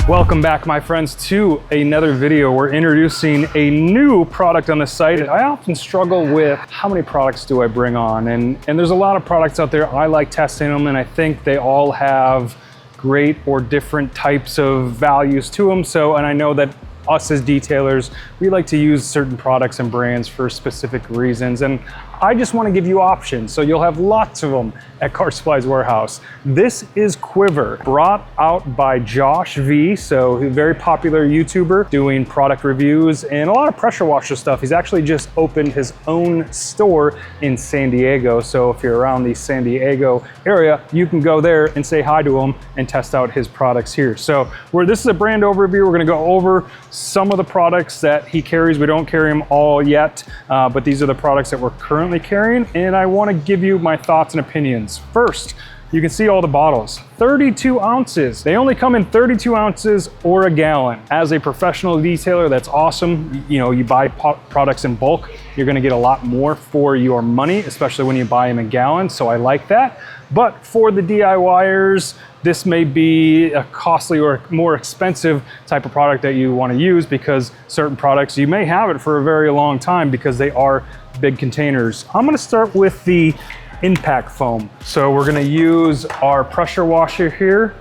Welcome back, my friends, to another video. We're introducing a new product on the site. I often struggle with how many products do I bring on, and there's a lot of products out there. I like testing them, and I think they all have great or different types of values to them. And I know that us as detailers, we like to use certain products and brands for specific reasons, and I just want to give you options, so you'll have lots of them at Car Supplies Warehouse. This is Quivr, brought out by Josh V, so a very popular YouTuber doing product reviews and a lot of pressure washer stuff. He's actually just opened his own store in San Diego, so if you're around the San Diego area, you can go there and say hi to him and test out his products here. So this is a brand overview. We're going to go over some of the products that he carries. We don't carry them all yet, but these are the products that we're currently carrying, and I want to give you my thoughts and opinions. First, you can see all the bottles, 32 ounces. They only come in 32 ounces or a gallon. As a professional detailer, that's awesome. You know, you buy products in bulk, you're gonna get a lot more for your money, especially when you buy them in gallons, so I like that. But for the DIYers, this may be a costly or more expensive type of product that you want to use, because certain products, you may have it for a very long time because they are big containers. I'm going to start with the impact foam. So we're going to use our pressure washer here,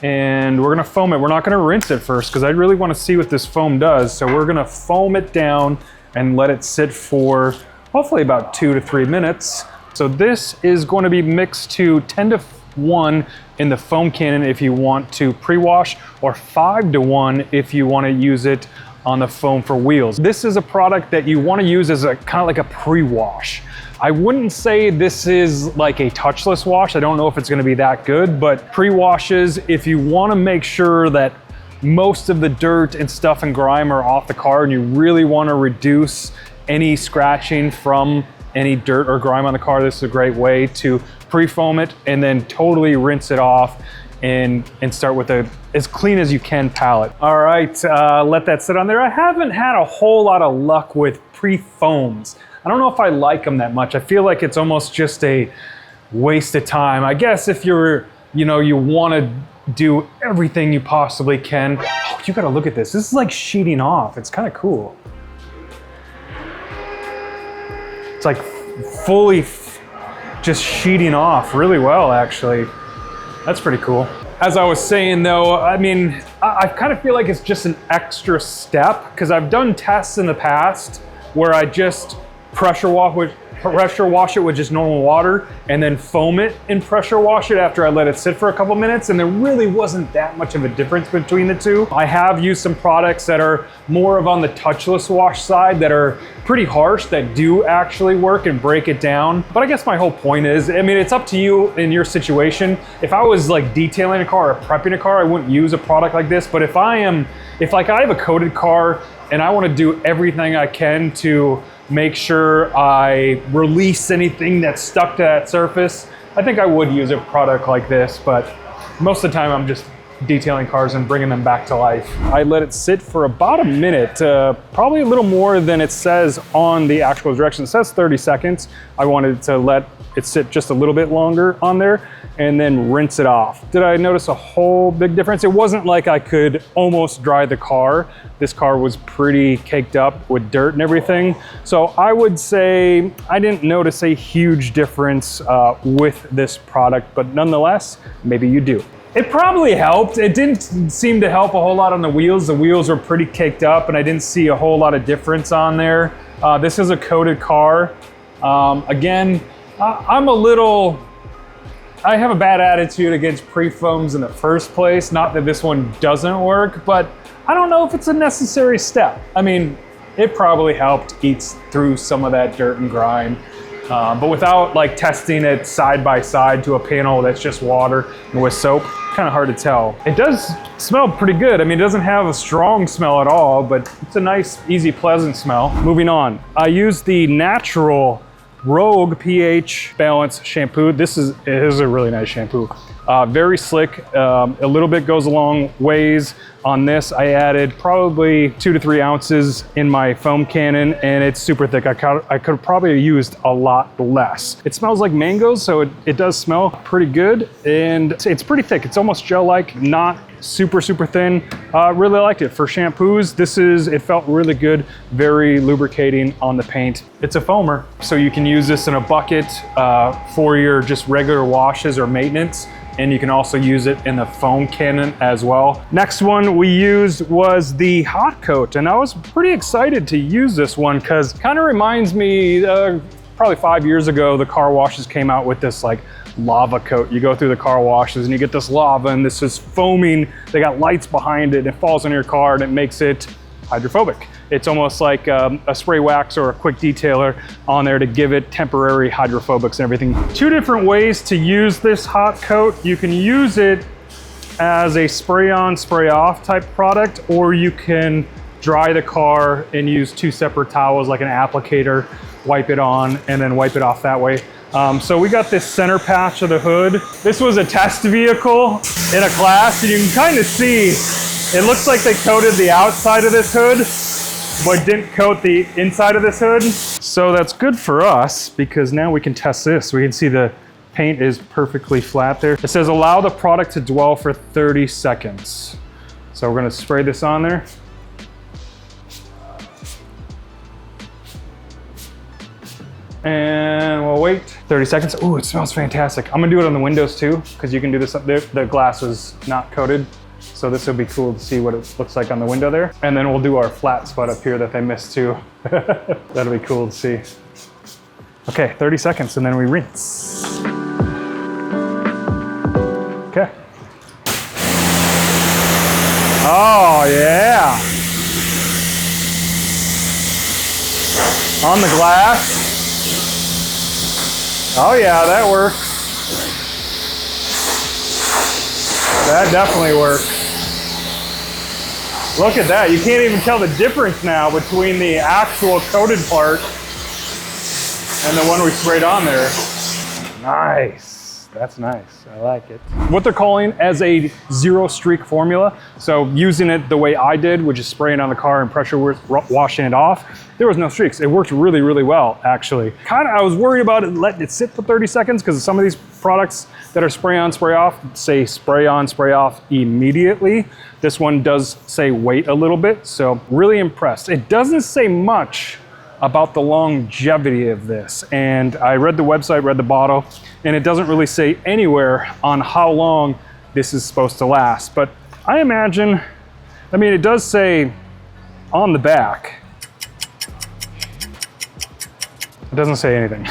and we're going to foam it. We're not going to rinse it first because I really want to see what this foam does. So we're going to foam it down and let it sit for hopefully about 2 to 3 minutes. So this is going to be mixed to 10-to-1 in the foam cannon if you want to pre-wash, or 5-to-1 if you want to use it on the foam for wheels. This is a product that you want to use as a kind of like a pre-wash. I wouldn't say this is like a touchless wash. I don't know if it's going to be that good, but pre-washes, if you want to make sure that most of the dirt and stuff and grime are off the car, and you really want to reduce any scratching from any dirt or grime on the car, this is a great way to pre-foam it and then totally rinse it off and start with a as clean as you can palette. All right, let that sit on there. I haven't had a whole lot of luck with pre-foams. I don't know if I like them that much. I feel like it's almost just a waste of time. I guess if you're, you want to do everything you possibly can. Oh, you gotta look at this. This is like sheeting off. It's kind of cool. It's like fully just sheeting off really well, actually. That's pretty cool. As I was saying though, I mean, I kind of feel like it's just an extra step, because I've done tests in the past where I just pressure wash it with just normal water and then foam it and pressure wash it after I let it sit for a couple minutes, and there really wasn't that much of a difference between the two. I have used some products that are more of on the touchless wash side that are pretty harsh, that do actually work and break it down. But I guess my whole point is, I mean, it's up to you in your situation. If I was like detailing a car or prepping a car, I wouldn't use a product like this. But if I have a coated car and I want to do everything I can to make sure I release anything that's stuck to that surface, I think I would use a product like this. But most of the time I'm just detailing cars and bringing them back to life. I let it sit for about a minute, probably a little more than it says on the actual directions. It says 30 seconds. I wanted to let it sit just a little bit longer on there and then rinse it off. Did I notice a whole big difference? It wasn't like I could almost dry the car. This car was pretty caked up with dirt and everything. So I would say I didn't notice a huge difference with this product, but nonetheless, maybe you do. It probably helped. It didn't seem to help a whole lot on the wheels. The wheels were pretty caked up and I didn't see a whole lot of difference on there. This is a coated car. Again, I have a bad attitude against pre-foams in the first place. Not that this one doesn't work, but I don't know if it's a necessary step. I mean, it probably helped eat through some of that dirt and grime. But without like testing it side by side to a panel that's just water and with soap, kind of hard to tell. It does smell pretty good. I mean, it doesn't have a strong smell at all, but it's a nice, easy, pleasant smell. Moving on, I use the natural Rogue pH Balance shampoo. It is a really nice shampoo. Very slick, a little bit goes a long ways on this. I added probably 2 to 3 ounces in my foam cannon, and it's super thick. I could probably have used a lot less. It smells like mangoes, so it does smell pretty good, and it's pretty thick. It's almost gel-like, not super, super thin. Really liked it. For shampoos, it felt really good, very lubricating on the paint. It's a foamer, so you can use this in a bucket for your just regular washes or maintenance. And you can also use it in the foam cannon as well. Next one we used was the hot coat, and I was pretty excited to use this one because it kind of reminds me, probably 5 years ago, the car washes came out with this like lava coat. You go through the car washes and you get this lava and this is foaming. They got lights behind it and it falls on your car and it makes it hydrophobic. It's almost like a spray wax or a quick detailer on there to give it temporary hydrophobics and everything. Two different ways to use this hot coat. You can use it as a spray on, spray off type product, or you can dry the car and use two separate towels like an applicator, wipe it on and then wipe it off that way. So we got this center patch of the hood. This was a test vehicle in a class, and you can kind of see, it looks like they coated the outside of this hood, but didn't coat the inside of this hood. So that's good for us because now we can test this. We can see the paint is perfectly flat there. It says allow the product to dwell for 30 seconds. So we're gonna spray this on there. And we'll wait 30 seconds. Ooh, it smells fantastic. I'm gonna do it on the windows too, because you can do this up there. The glass is not coated. So this will be cool to see what it looks like on the window there. And then we'll do our flat spot up here that they missed too. That'll be cool to see. Okay, 30 seconds and then we rinse. Okay. Oh yeah. On the glass. Oh yeah, that works. That definitely works. Look at that. You can't even tell the difference now between the actual coated part and the one we sprayed on there. Nice. That's nice. I like it. What they're calling as a zero streak formula. So using it the way I did, which is spraying on the car and pressure washing it off, there was no streaks. It worked really, really well, actually. I was worried about it letting it sit for 30 seconds because some of these products that are spray on, spray off, say spray on, spray off immediately. This one does say wait a little bit, so really impressed. It doesn't say much about the longevity of this. And I read the website, read the bottle, and it doesn't really say anywhere on how long this is supposed to last. But I imagine, I mean, it does say on the back, it doesn't say anything.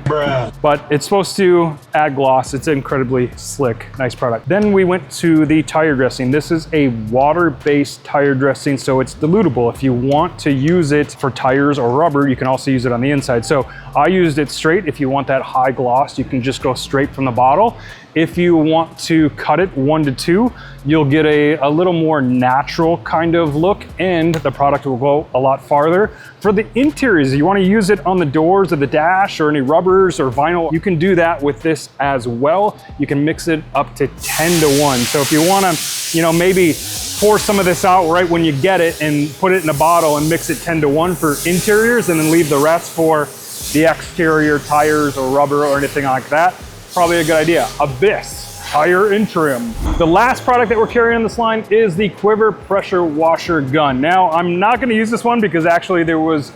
But it's supposed to add gloss. It's incredibly slick, nice product. Then we went to the tire dressing. This is a water-based tire dressing, so it's dilutable. If you want to use it for tires or rubber, you can also use it on the inside. So I used it straight. If you want that high gloss, you can just go straight from the bottle. If you want to cut it 1 to 2, you'll get a little more natural kind of look, and the product will go a lot farther. For the interiors, you want to use it on the doors of the dash or any rubbers or vinyl, you can do that with this as well. You can mix it up to 10 to 1. So if you want to, you know, maybe pour some of this out right when you get it and put it in a bottle and mix it 10 to 1 for interiors and then leave the rest for the exterior tires or rubber or anything like that, probably a good idea. Abyss tire and trim. The last product that we're carrying on this line is the Quivr pressure washer gun. Now, I'm not going to use this one because actually there was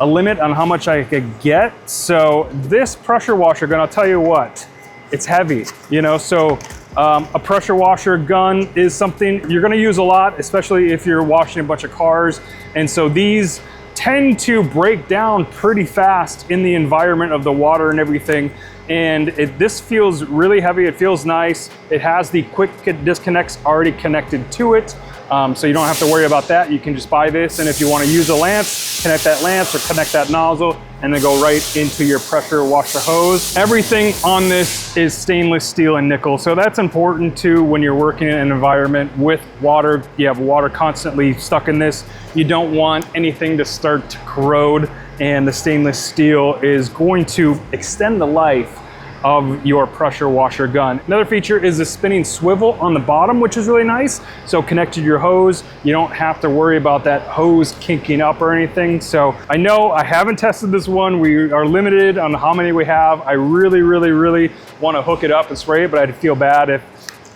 a limit on how much I could get. So this pressure washer gun, I'll tell you what, it's heavy, you know, so a pressure washer gun is something you're going to use a lot, especially if you're washing a bunch of cars. And so these tend to break down pretty fast in the environment of the water and everything. And this feels really heavy. It feels nice. It has the quick disconnects already connected to it. So you don't have to worry about that. You can just buy this. And if you want to use a lance, connect that lance or connect that nozzle and then go right into your pressure washer hose. Everything on this is stainless steel and nickel. So that's important too when you're working in an environment with water. You have water constantly stuck in this. You don't want anything to start to corrode, and the stainless steel is going to extend the life of your pressure washer gun. Another feature is the spinning swivel on the bottom, which is really nice. So connected to your hose, you don't have to worry about that hose kinking up or anything. So I know I haven't tested this one. We are limited on how many we have. I really, really, really want to hook it up and spray it, but I'd feel bad if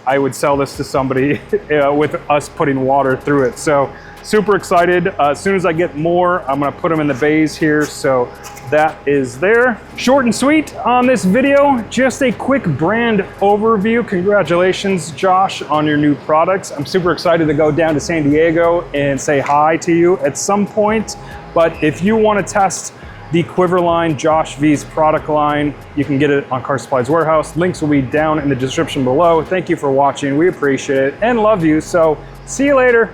I would sell this to somebody with us putting water through it. So super excited. As soon as I get more, I'm gonna put them in the bays here. So that is there. Short and sweet on this video, just a quick brand overview. Congratulations, Josh, on your new products. I'm super excited to go down to San Diego and say hi to you at some point. But if you want to test the Quivr line, Josh V's product line, you can get it on Car Supplies Warehouse. Links will be down in the description below. Thank you for watching. We appreciate it and love you. So see you later.